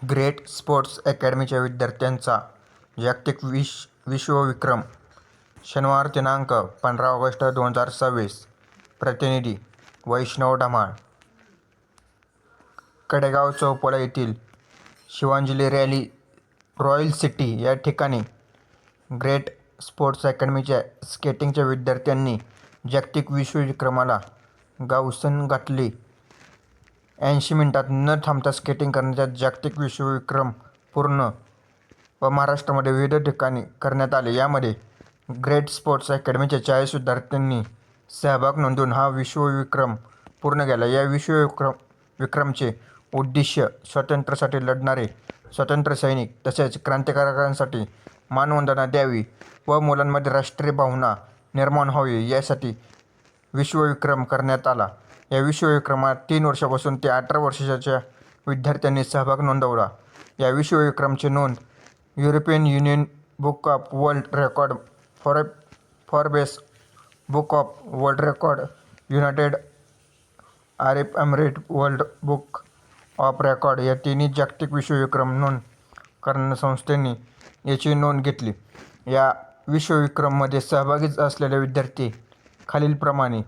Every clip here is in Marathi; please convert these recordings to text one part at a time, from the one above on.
ग्रेट स्पोर्ट्स अकॅडमीच्या विद्यार्थ्यांचा जागतिक विश्वविक्रम शनिवार दिनांक 15 ऑगस्ट 2026. प्रतिनिधी वैष्णव धमाळ. कडेगाव चौफुला येथील शिवांजली रॅली रॉयल सिटी या ठिकाणी ग्रेट स्पोर्ट्स अकॅडमीच्या स्केटिंगच्या विद्यार्थ्यांनी जागतिक विश्वविक्रमाला गावसण घातली. 80 मिनिटात न थांबता स्केटिंग करण्याचा जागतिक विश्वविक्रम पूर्ण व महाराष्ट्रामध्ये विविध ठिकाणी करण्यात आले. यामध्ये ग्रेट स्पोर्ट्स अकॅडमीच्या 40 विद्यार्थ्यांनी सहभाग नोंदवून हा विश्वविक्रम पूर्ण केला. या विक्रमचे उद्दिष्य स्वातंत्र्यासाठी लढणारे स्वातंत्र्य सैनिक तसेच क्रांतिकारकांसाठी मानवंदना द्यावी व मुलांमध्ये राष्ट्रीय भावना निर्माण व्हावी यासाठी विश्वविक्रम करण्यात आला. या विश्वविक्रमात 3 वर्षांपासून ते 18 वर्षाच्या विद्यार्थ्यांनी सहभाग नोंदवला. या विश्वविक्रमाची नोंद European union book of world record, Forbes book of world record, United Arab emirate world book of record या तिन्ही जागतिक विश्वविक्रम नोंद करणाऱ्या संस्थांनी याची नोंद घेतली. या विश्वविक्रममध्ये सहभागी असलेले विद्यार्थी खालीलप्रमाणे: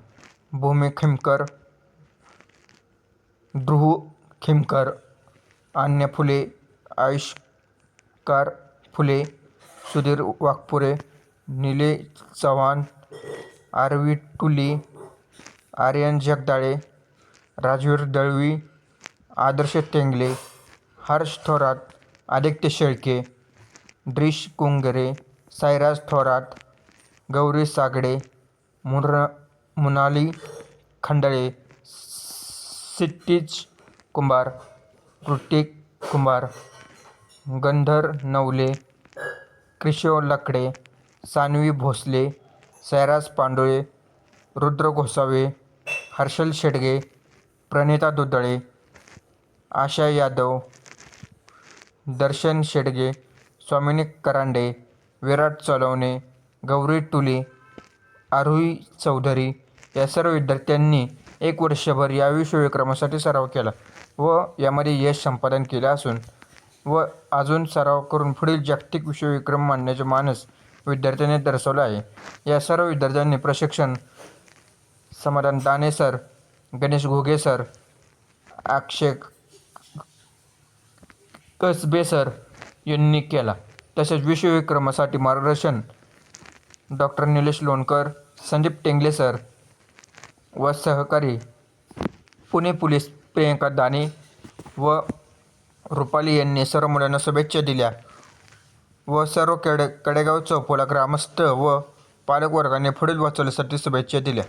भूमी खिमकर, ध्रुव खिमकर, अन्या फुले, आविष्कार फुले, सुधीर वाघपुरे, निलेश चव्हाण, आरवी टुली, आर्यन जगदाळे, राजवीर दळवी, आदर्श तेंगले, हर्ष थोरात, आदित्य शेळके, द्रिश कुंगरे, साईराज थोरात, गौरी सागडे, मुनाली खंडळे, क्षितिज कुंभार, कृतिक कुंभार, गंधर नवले, किशोर लकडे, सान्वी भोसले, सैराज पांडुळे, रुद्र गोसावे, हर्षल शेडगे, प्रणिता दुधळे, आशा यादव, दर्शन शेडगे, स्वामिनी करांडे, विराट चलवणे, गौरी टुली, आरोही चौधरी या सर्व विद्यार्थ्यांनी 1 वर्षभर या विश्वविक्रमासाठी सराव केला व यामध्ये यश संपादन केले असून व अजून सराव करून पुढील जागतिक विश्वविक्रम मांडण्याचे मानस विद्यार्थ्यांनी दर्शवले आहे. या सर्व विद्यार्थ्यांनी प्रशिक्षण समाधान दाने सर, गणेश घोगे सर, अक्षय कसबे सर यांनी केला. तसेच विश्वविक्रमासाठी मार्गदर्शन डॉ. निलेश लोणकर, संदीप टेंगले सर व सहकारी पुणे पोलीस प्रियंका दाने व रुपाली यांनी सर्व मुलांना शुभेच्छा दिल्या व सर्व कडेगाव चौफुला ग्रामस्थ व पालकवर्गाने पुढील वाटचालीसाठी शुभेच्छा दिल्या.